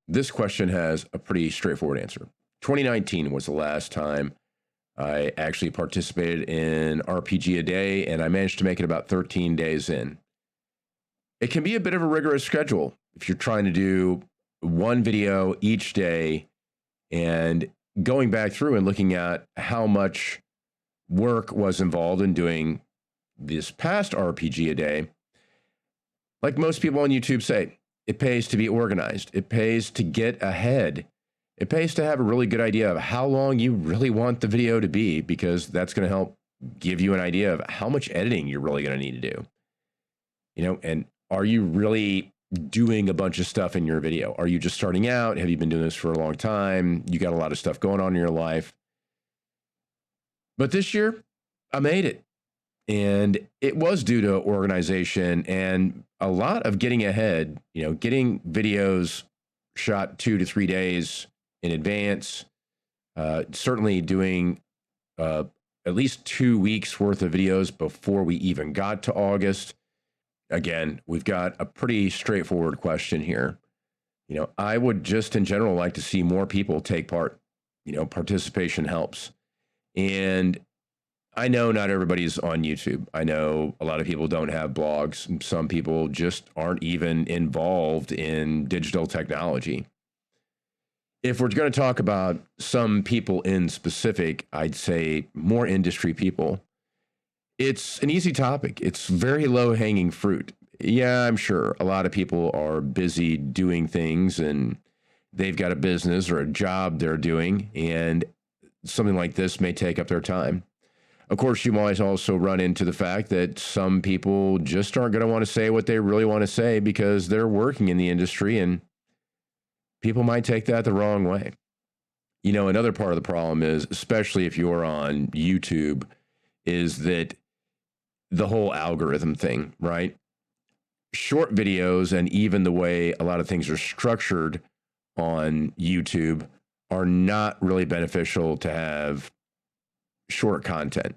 This question has a pretty straightforward answer. 2019 was the last time I actually participated in RPG a day, and I managed to make it about 13 days in. It can be a bit of a rigorous schedule if you're trying to do one video each day and going back through and looking at how much work was involved in doing this past RPG a day. Like most people on YouTube say, it pays to be organized. It pays to get ahead. It pays to have a really good idea of how long you really want the video to be, because that's going to help give you an idea of how much editing you're really going to need to do. And are you really doing a bunch of stuff in your video? Are you just starting out? Have you been doing this for a long time? You got a lot of stuff going on in your life. But this year, I made it. And it was due to organization and a lot of getting ahead, getting videos shot 2 to 3 days in advance, certainly doing at least 2 weeks worth of videos before we even got to August. Again, we've got a pretty straightforward question here. I would just in general like to see more people take part. Participation helps. And I know not everybody's on YouTube. I know a lot of people don't have blogs. Some people just aren't even involved in digital technology. If we're going to talk about some people in specific, I'd say more industry people. It's an easy topic. It's very low-hanging fruit. Yeah, I'm sure a lot of people are busy doing things and they've got a business or a job they're doing, and something like this may take up their time. Of course, you might also run into the fact that some people just aren't going to want to say what they really want to say because they're working in the industry, and people might take that the wrong way. Another part of the problem is, especially if you're on YouTube, is that the whole algorithm thing, right? Short videos and even the way a lot of things are structured on YouTube are not really beneficial to have short content.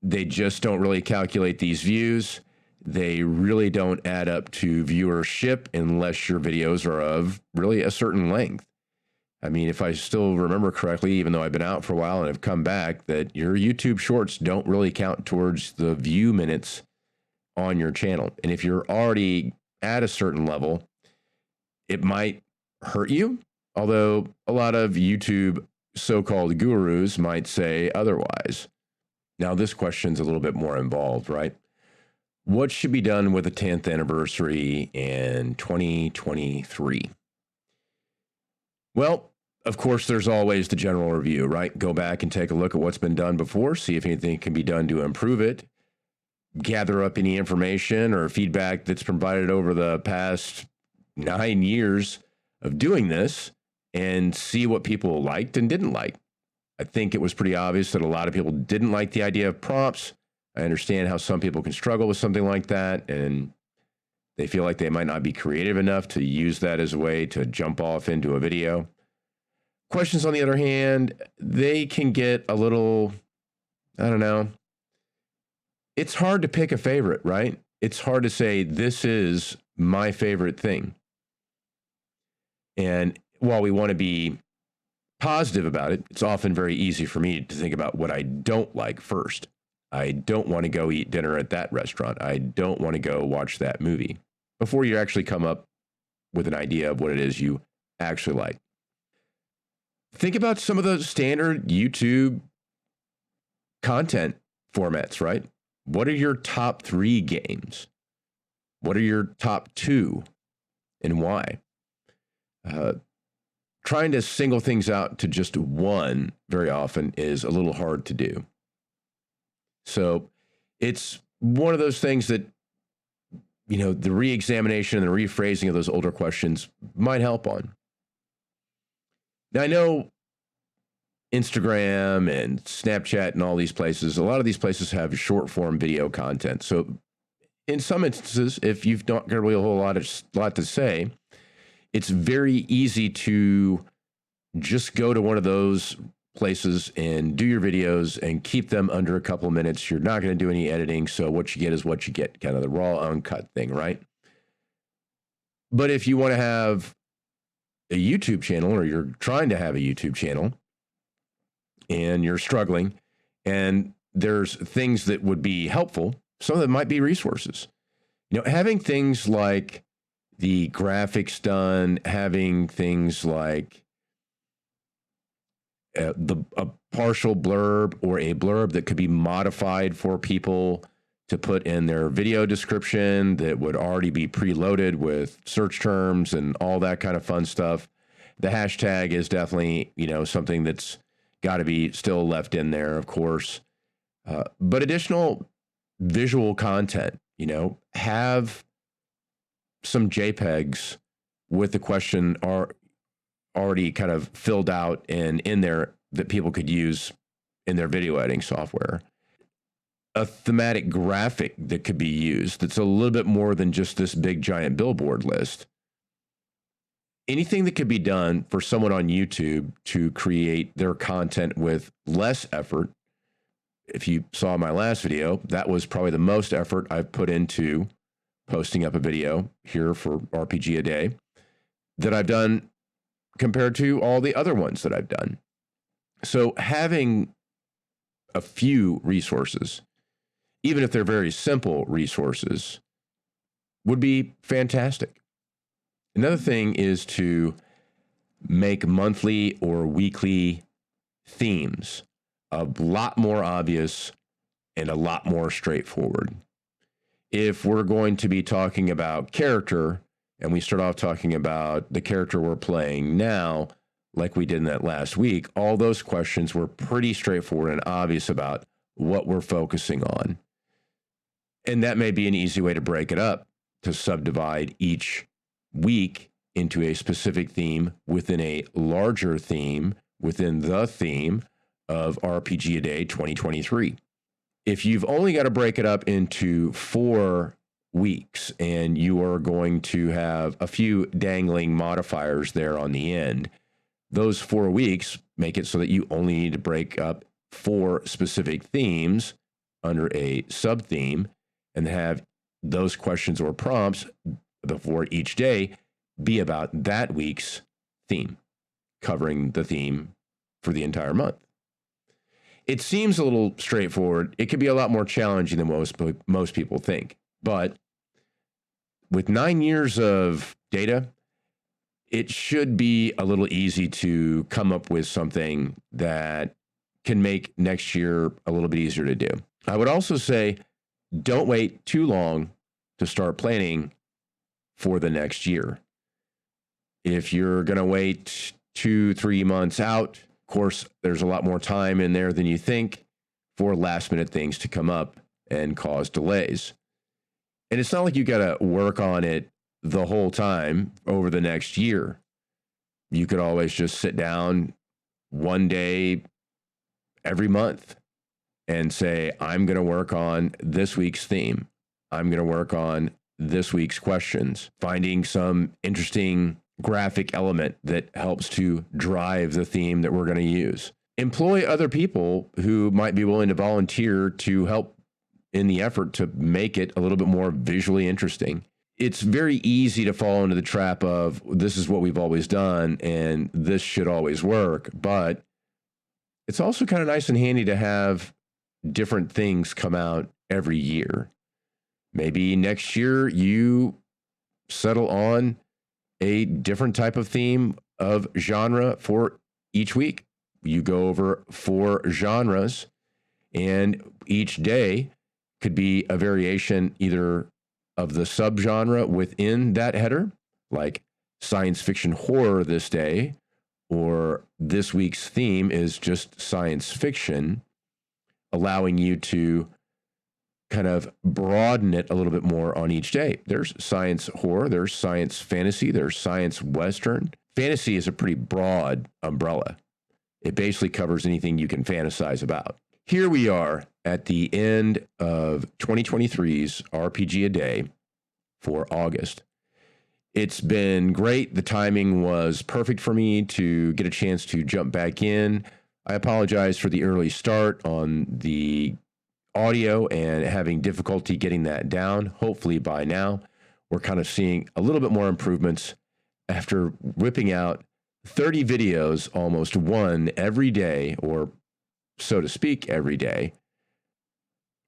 They just don't really calculate these views. They really don't add up to viewership unless your videos are of really a certain length. I mean, if I still remember correctly, even though I've been out for a while and have come back, that your YouTube shorts don't really count towards the view minutes on your channel. And if you're already at a certain level, it might hurt you. Although a lot of YouTube so-called gurus might say otherwise. Now, this question's a little bit more involved, right? What should be done with the 10th anniversary in 2023? Well, of course, there's always the general review, right? Go back and take a look at what's been done before, see if anything can be done to improve it, gather up any information or feedback that's provided over the past 9 years of doing this, and see what people liked and didn't like. I think it was pretty obvious that a lot of people didn't like the idea of prompts. I understand how some people can struggle with something like that, and they feel like they might not be creative enough to use that as a way to jump off into a video. Questions, on the other hand, they can get a little, I don't know. It's hard to pick a favorite, right? It's hard to say, this is my favorite thing. And while we want to be positive about it, it's often very easy for me to think about what I don't like first. I don't want to go eat dinner at that restaurant. I don't want to go watch that movie before you actually come up with an idea of what it is you actually like. Think about some of the standard YouTube content formats, right? What are your top 3 games? What are your top 2 and why? Trying to single things out to just one very often is a little hard to do. So it's one of those things that, the re-examination and the rephrasing of those older questions might help on. Now, I know Instagram and Snapchat and all these places, a lot of these places have short form video content. So in some instances, if you've not got really a whole lot to say, it's very easy to just go to one of those places and do your videos and keep them under a couple of minutes. You're not going to do any editing, so what you get is what you get, kind of the raw, uncut thing, right? But if you want to have a YouTube channel, or you're trying to have a YouTube channel and you're struggling, and there's things that would be helpful, some of them might be resources. Having things like the graphics done, having things like a partial blurb or a blurb that could be modified for people to put in their video description that would already be preloaded with search terms and all that kind of fun stuff. The hashtag is definitely, something that's got to be still left in there, of course. But additional visual content, have some JPEGs with the question are already kind of filled out and in there that people could use in their video editing software. A thematic graphic that could be used that's a little bit more than just this big giant billboard list. Anything that could be done for someone on YouTube to create their content with less effort. If you saw my last video, that was probably the most effort I've put into posting up a video here for RPG a Day that I've done compared to all the other ones that I've done. So having a few resources, even if they're very simple resources, would be fantastic. Another thing is to make monthly or weekly themes a lot more obvious and a lot more straightforward. If we're going to be talking about character, and we start off talking about the character we're playing now, like we did in that last week, all those questions were pretty straightforward and obvious about what we're focusing on. And that may be an easy way to break it up, to subdivide each week into a specific theme within a larger theme within the theme of RPG a Day 2023. If you've only got to break it up into 4 weeks and you are going to have a few dangling modifiers there on the end, those 4 weeks make it so that you only need to break up 4 specific themes under a sub-theme and have those questions or prompts before each day be about that week's theme, covering the theme for the entire month. It seems a little straightforward. It could be a lot more challenging than most people think. But with 9 years of data, it should be a little easy to come up with something that can make next year a little bit easier to do. I would also say, don't wait too long to start planning for the next year. If you're going to wait 2-3 months out, of course, there's a lot more time in there than you think for last minute things to come up and cause delays. And it's not like you got to work on it the whole time over the next year. You could always just sit down one day every month and say, I'm going to work on this week's theme. I'm going to work on this week's questions, finding some interesting graphic element that helps to drive the theme that we're going to use. Employ other people who might be willing to volunteer to help in the effort to make it a little bit more visually interesting. It's very easy to fall into the trap of this is what we've always done and this should always work, but it's also kind of nice and handy to have different things come out every year. Maybe next year you settle on a different type of theme of genre for each week. You go over 4 genres, and each day could be a variation either of the subgenre within that header, like science fiction horror this day, or this week's theme is just science fiction, allowing you to kind of broaden it a little bit more on each day. There's science horror, there's science fantasy, there's science western. Fantasy is a pretty broad umbrella. It basically covers anything you can fantasize about. Here we are at the end of 2023's RPG a Day for August. It's been great. The timing was perfect for me to get a chance to jump back in. I apologize for the early start on the audio and having difficulty getting that down. Hopefully by now we're kind of seeing a little bit more improvements after whipping out 30 videos, almost one every day, or so to speak, every day,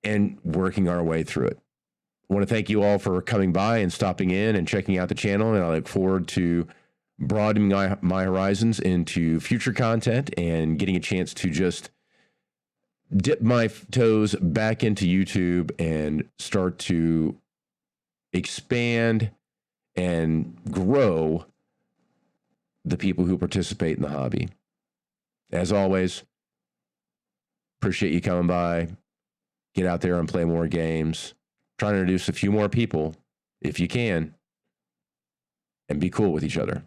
and working our way through it. I want to thank you all for coming by and stopping in and checking out the channel, and I look forward to broadening my horizons into future content and getting a chance to just dip my toes back into YouTube and start to expand and grow the people who participate in the hobby. As always, appreciate you coming by. Get out there and play more games. Try to introduce a few more people if you can, and be cool with each other.